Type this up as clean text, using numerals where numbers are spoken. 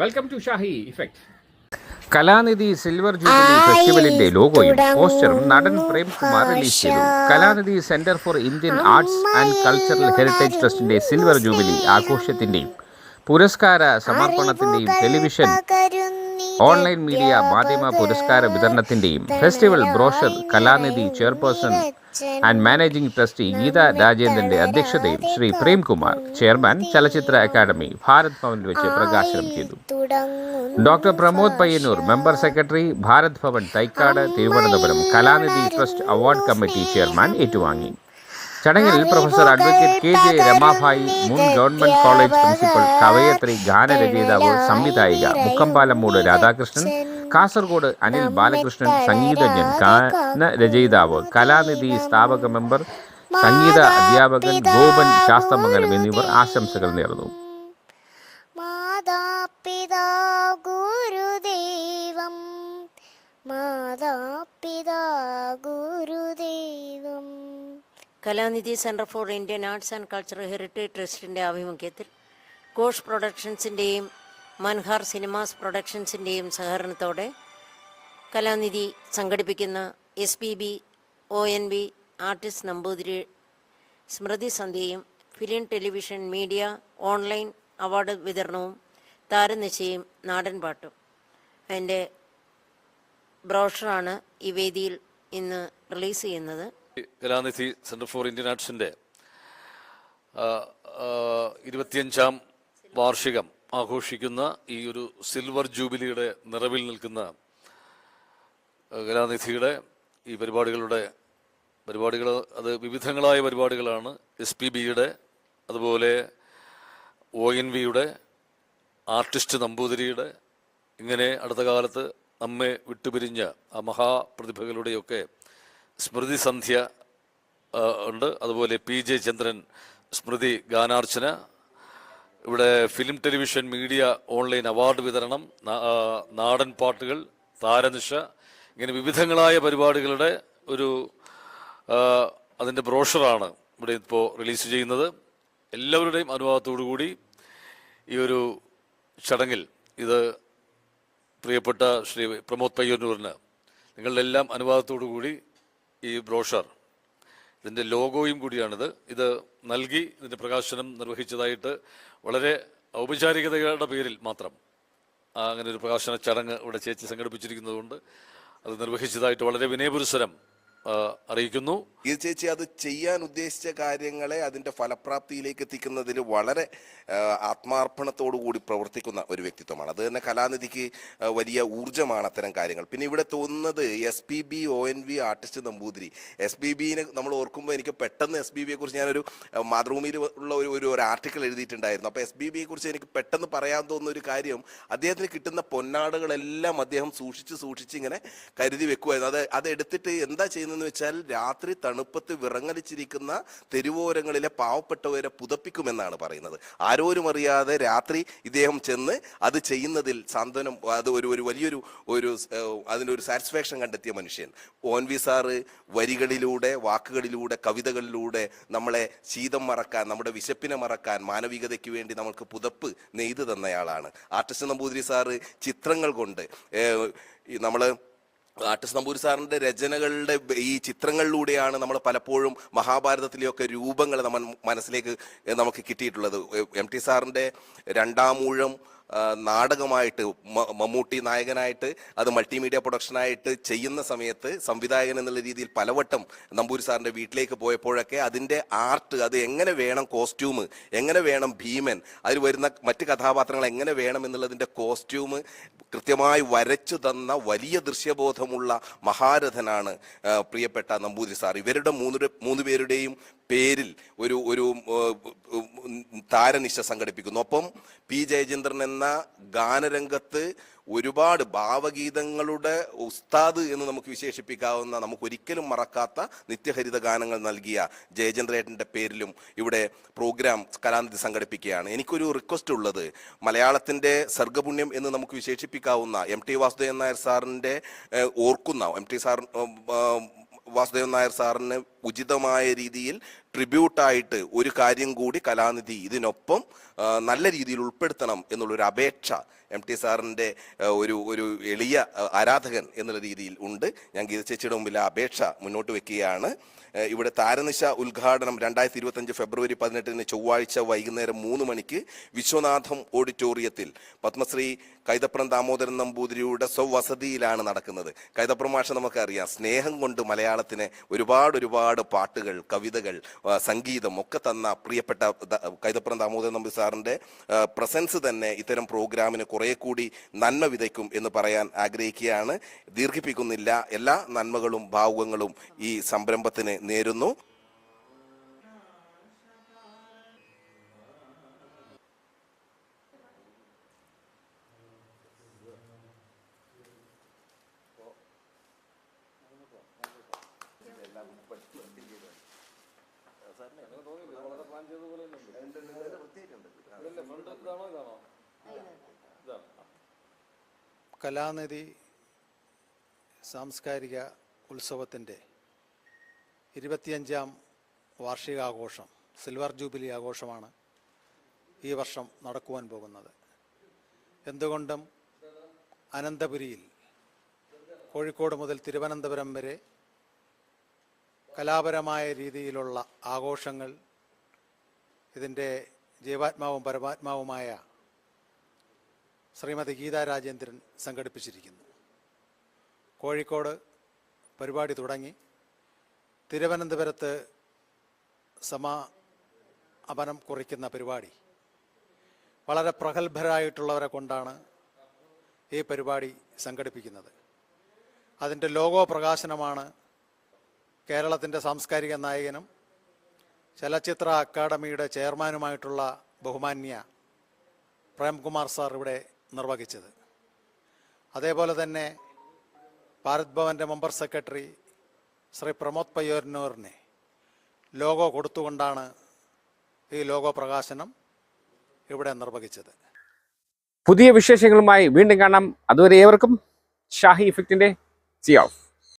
Welcome to Shahi effect. Kalanidhi silver jubilee ഫെസ്റ്റിവലിന്റെ ലോഗോയും പോസ്റ്ററും നടൻ പ്രേംകുമാർ റിലീസ് ചെയ്തു. Kalanidhi centre for Indian arts and cultural heritage ട്രസ്റ്റിന്റെ സിൽവർ ജൂബിലി ആഘോഷത്തിന്റെയും പുരസ്കാര സമർപ്പണത്തിന്റെയും ടെലിവിഷൻ ഓൺലൈൻ മീഡിയ മാധ്യമ പുരസ്കാര വിതരണത്തിന്റെയും festival brochure Kalanidhi chairperson and managing trustee Geetha രാജേന്ദ്രന്റെ അധ്യക്ഷതയിൽ ശ്രീ പ്രേംകുമാർ, ചെയർമാൻ, ചലച്ചിത്ര അക്കാദമി, ഭാരത് ഭവനിൽ വെച്ച് പ്രകാശനം ചെയ്തു. Doctor Pramod Payyanur, member secretary, Bharat Bhavan, Thycaud, Thiruvananthapuram, Kalanidhi trust award committee chairman ഏറ്റുവാങ്ങി. ചടങ്ങിൽ professor advocate K J Ramabai, മുൻ ഗവൺമെന്റ് കോളേജ് പ്രിൻസിപ്പൽ, കവയത്രി, ഗാനരചയിതാവ്, സംവിധായിക മുക്കമ്പാലമ്മൂട് രാധാകൃഷ്ണൻ, കാസർഗോഡ് അനിൽ ബാലകൃഷ്ണൻ, സംഗീതജ്ഞൻ, ഗാനരചയിതാവ്, കലാനിധി സ്ഥാപക മെമ്പർ, സംഗീത അധ്യാപകൻ ഗോപൻ ശാസ്തമംഗലം എന്നിവർ ആശംസകൾ നേർന്നു. മാതാപിതാ ഗുരുദേവം, മാതാപിതാ ഗുരുദേവം. Kalanidhi centre for Indian arts and cultural heritage ട്രസ്റ്റിൻ്റെ ആഭിമുഖ്യത്തിൽ ഘോഷ് പ്രൊഡക്ഷൻസിൻ്റെയും മൻഹാർ സിനിമാസ് പ്രൊഡക്ഷൻസിൻ്റെയും സഹകരണത്തോടെ കലാനിധി സംഘടിപ്പിക്കുന്ന SPB ONV ആർട്ടിസ്റ്റ് നമ്പൂതിരി സ്മൃതി സന്ധ്യയും film, television, media, online award വിതരണവും താരനിശയും നാടൻ പാട്ടും അതിൻ്റെ ബ്രോഷറാണ് ഈ വേദിയിൽ ഇന്ന് റിലീസ് ചെയ്യുന്നത്. കലാനിധി സെൻറ്റർ ഫോർ ഇന്ത്യൻ ആർട്സിൻ്റെ 25ാം വാർഷികം ആഘോഷിക്കുന്ന ഈ ഒരു സിൽവർ ജൂബിലിയുടെ നിറവിൽ നിൽക്കുന്ന കലാനിധിയുടെ ഈ പരിപാടികൾ അത് വിവിധങ്ങളായ പരിപാടികളാണ്. SPBയുടെ, അതുപോലെ ONVയുടെ, ആർട്ടിസ്റ്റ് നമ്പൂതിരിയുടെ, ഇങ്ങനെ അടുത്ത കാലത്ത് നമ്മെ വിട്ടുപിരിഞ്ഞ ആ മഹാപ്രതിഭകളുടെയൊക്കെ സ്മൃതി സന്ധ്യ ഉണ്ട്. അതുപോലെ PJ ചന്ദ്രൻ സ്മൃതി ഗാനാർച്ചന, ഇവിടെ film, television, media, online award വിതരണം, നാടൻ പാട്ടുകൾ, താരനിശ, ഇങ്ങനെ വിവിധങ്ങളായ പരിപാടികളുടെ ഒരു അതിൻ്റെ ബ്രോഷറാണ് ഇവിടെ ഇപ്പോൾ റിലീസ് ചെയ്യുന്നത്. എല്ലാവരുടെയും അനുവാദത്തോടു കൂടി ഈ ഒരു ചടങ്ങിൽ ഇത് പ്രിയപ്പെട്ട ശ്രീ പ്രമോദ് പയ്യന്നൂരിന് നിങ്ങളുടെ എല്ലാം അനുവാദത്തോടു കൂടി ഈ ബ്രോഷർ, ഇതിൻ്റെ ലോഗോയും കൂടിയാണിത്, ഇത് നൽകി ഇതിൻ്റെ പ്രകാശനം നിർവഹിച്ചതായിട്ട് വളരെ ഔപചാരികതയുടെ പേരിൽ മാത്രം അങ്ങനെ ഒരു പ്രകാശന ചടങ്ങ് ഇവിടെ ചേച്ചി സംഘടിപ്പിച്ചിരിക്കുന്നതുകൊണ്ട് അത് നിർവഹിച്ചതായിട്ട് വളരെ വിനയപുരസ്സരം അറിയിക്കുന്നു. ഈ ചേച്ചി അത് ചെയ്യാൻ ഉദ്ദേശിച്ച കാര്യങ്ങളെ അതിൻ്റെ ഫലപ്രാപ്തിയിലേക്ക് എത്തിക്കുന്നതിൽ വളരെ ആത്മാർപ്പണത്തോടു കൂടി പ്രവർത്തിക്കുന്ന ഒരു വ്യക്തിത്വമാണ്. അത് തന്നെ കലാനിധിക്ക് വലിയ ഊർജ്ജമാണ് അത്തരം കാര്യങ്ങൾ. പിന്നെ ഇവിടെ തോന്നുന്നത് SPB ONV ആർട്ടിസ്റ്റ് നമ്പൂതിരി, SPBനെ നമ്മൾ ഓർക്കുമ്പോൾ എനിക്ക് പെട്ടെന്ന് SPBയെ കുറിച്ച് ഞാനൊരു മാതൃഭൂമിയിൽ ഉള്ള ഒരു ആർട്ടിക്കിൾ എഴുതിയിട്ടുണ്ടായിരുന്നു. അപ്പോൾ SPBയെ കുറിച്ച് എനിക്ക് പെട്ടെന്ന് പറയാൻ തോന്നുന്ന ഒരു കാര്യം, അദ്ദേഹത്തിന് കിട്ടുന്ന പൊന്നാടുകളെല്ലാം അദ്ദേഹം സൂക്ഷിച്ച് ഇങ്ങനെ കരുതി വെക്കുമായിരുന്നു. അത് എടുത്തിട്ട് എന്താ ചെയ്യുന്നതെന്ന് വെച്ചാൽ രാത്രി തണുപ്പത്ത് വിറങ്ങലിച്ചിരിക്കുന്ന തെരുവോരങ്ങളിലെ പാവപ്പെട്ടവരെ പുതപ്പിക്കുമെന്നാണ് പറയുന്നത്. ആരോരും അറിയാതെ രാത്രി ഇദ്ദേഹം ചെന്ന് അത് ചെയ്യുന്നതിൽ സാന്ത്വനം, അത് ഒരു വലിയൊരു അതിനൊരു സാറ്റിസ്ഫാക്ഷൻ കണ്ടെത്തിയ മനുഷ്യൻ. ONV സാറ് വരികളിലൂടെ, വാക്കുകളിലൂടെ, കവിതകളിലൂടെ നമ്മളെ ശീതം മറക്കാൻ, നമ്മുടെ വിശപ്പിനെ മറക്കാൻ, മാനവികതയ്ക്ക് വേണ്ടി നമ്മൾക്ക് പുതപ്പ് നെയ്ത് തന്നയാളാണ്. ആർട്ടിസ്റ്റ് നമ്പൂതിരി സാറ് ചിത്രങ്ങൾ കൊണ്ട് നമ്മൾ ആർട്ടിസ്റ്റ് നമ്പൂതിരി സാറിൻ്റെ രചനകളുടെ ഈ ചിത്രങ്ങളിലൂടെയാണ് നമ്മൾ പലപ്പോഴും മഹാഭാരതത്തിലെയൊക്കെ രൂപങ്ങൾ നമ്മൾ മനസ്സിലേക്ക് നമുക്ക് കിട്ടിയിട്ടുള്ളത്. MT സാറിൻ്റെ രണ്ടാമൂഴം നാടകമായിട്ട് മമ്മൂട്ടി നായകനായിട്ട് അത് മൾട്ടിമീഡിയ പ്രൊഡക്ഷനായിട്ട് ചെയ്യുന്ന സമയത്ത് സംവിധായകൻ എന്നുള്ള രീതിയിൽ പലവട്ടം നമ്പൂരി സാറിൻ്റെ വീട്ടിലേക്ക് പോയപ്പോഴൊക്കെ അതിൻ്റെ ആർട്ട്, അത് എങ്ങനെ വേണം, കോസ്റ്റ്യൂം എങ്ങനെ വേണം, ഭീമൻ, അതിൽ വരുന്ന മറ്റ് കഥാപാത്രങ്ങൾ എങ്ങനെ വേണം എന്നുള്ളതിൻ്റെ കോസ്റ്റ്യൂം കൃത്യമായി വരച്ചു തന്ന വലിയ ദൃശ്യബോധമുള്ള മഹാരഥനാണ് പ്രിയപ്പെട്ട നമ്പൂതിരി സാർ. ഇവരുടെ മൂന്ന് പേരുടെയും പേരിൽ ഒരു താരനിശ സംഘടിപ്പിക്കുന്നു. ഒപ്പം P. ജയചന്ദ്രൻ എന്ന ഗാനരംഗത്ത് ഒരുപാട് ഭാവഗീതങ്ങളുടെ ഉസ്താദ് എന്ന് നമുക്ക് വിശേഷിപ്പിക്കാവുന്ന, നമുക്കൊരിക്കലും മറക്കാത്ത നിത്യഹരിത ഗാനങ്ങൾ നൽകിയ ജയചന്ദ്രേട്ടൻ്റെ പേരിലും ഇവിടെ പ്രോഗ്രാം കലാനിധി സംഘടിപ്പിക്കുകയാണ്. എനിക്കൊരു റിക്വസ്റ്റ് ഉള്ളത്, മലയാളത്തിൻ്റെ സർഗപുണ്യം എന്ന് നമുക്ക് വിശേഷിപ്പിക്കാവുന്ന MT വാസുദേവൻ നായർ സാറിൻ്റെ വാസുദേവൻ നായർ സാറിന് ഉചിതമായ രീതിയിൽ ട്രിബ്യൂട്ടായിട്ട് ഒരു കാര്യം കൂടി കലാനിധി ഇതിനൊപ്പം നല്ല രീതിയിൽ ഉൾപ്പെടുത്തണം എന്നുള്ളൊരു അപേക്ഷ MT സാറിൻ്റെ ഒരു എളിയ ആരാധകൻ എന്നുള്ള രീതിയിൽ ഉണ്ട്. ഞാൻ ഗീത ചേച്ചിയുടെ മുമ്പിൽ ആ അപേക്ഷ മുന്നോട്ട് വെക്കുകയാണ്. ഇവിടെ താരനിശ ഉദ്ഘാടനം 2025 ഫെബ്രുവരി 18 ചൊവ്വാഴ്ച വൈകുന്നേരം 3 മണിക്ക് വിശ്വനാഥം ഓഡിറ്റോറിയത്തിൽ പത്മശ്രീ കൈതപ്രം ദാമോദരൻ നമ്പൂതിരിയുടെ സ്വവസതിയിലാണ് നടക്കുന്നത്. കൈതപ്രം മാഷ നമുക്കറിയാം, സ്നേഹം കൊണ്ട് മലയാളത്തിന് ഒരുപാട് പാട്ടുകൾ, കവിതകൾ, സംഗീതം ഒക്കെ തന്ന പ്രിയപ്പെട്ട കൈതപ്രം ദാമോദരൻ നമ്പൂതിരി സാറിൻ്റെ പ്രസൻസ് തന്നെ ഇത്തരം പ്രോഗ്രാമിന് കുറെ കൂടി നന്മ വിതയ്ക്കും എന്ന് പറയാൻ ആഗ്രഹിക്കുകയാണ്. ദീർഘിപ്പിക്കുന്നില്ല. എല്ലാ നന്മകളും ഭാവുകങ്ങളും ഈ സംരംഭത്തിന് നേരുന്നു. കലാനിധി സാംസ്കാരിക ഉത്സവത്തിൻ്റെ 25ാം വാർഷികാഘോഷം, സിൽവർ ജൂബിലി ആഘോഷമാണ് ഈ വർഷം നടക്കുവാൻ പോകുന്നത്. എന്തുകൊണ്ടും അനന്തപുരിയിൽ കോഴിക്കോട് മുതൽ തിരുവനന്തപുരം വരെ കലാപരമായ രീതിയിലുള്ള ആഘോഷങ്ങൾ ഇതിൻ്റെ ജീവാത്മാവും പരമാത്മാവുമായ ശ്രീമതി ഗീതാ രാജേന്ദ്രൻ സംഘടിപ്പിച്ചിരിക്കുന്നു. കോഴിക്കോട് പരിപാടി തുടങ്ങി, തിരുവനന്തപുരത്ത് സമാപനം കുറിക്കുന്ന പരിപാടി വളരെ പ്രഗത്ഭരായിട്ടുള്ളവരെ കൊണ്ടാണ് ഈ പരിപാടി സംഘടിപ്പിക്കുന്നത്. അതിൻ്റെ ലോഗോ പ്രകാശനമാണ് കേരളത്തിൻ്റെ സാംസ്കാരിക നായകനും ചലച്ചിത്ര അക്കാദമിയുടെ ചെയർമാനുമായിട്ടുള്ള ബഹുമാന്യ പ്രേംകുമാർ സാർ ഇവിടെ നിർവഹിച്ചത്. അതേപോലെ തന്നെ ഭാരത് ഭവൻ്റെ മെമ്പർ സെക്രട്ടറി ശ്രീ പ്രമോദ് പയ്യോന്നൂരിനെ ലോഗോ കൊടുത്തുകൊണ്ടാണ് ഈ ലോഗോ പ്രകാശനം ഇവിടെ നിർവഹിച്ചത്. പുതിയ വിശേഷങ്ങളുമായി വീണ്ടും കാണാം. അതുവരെ ഏവർക്കും ഷാഹി ഇഫക്റ്റിന്റെ സി ഓഫ്.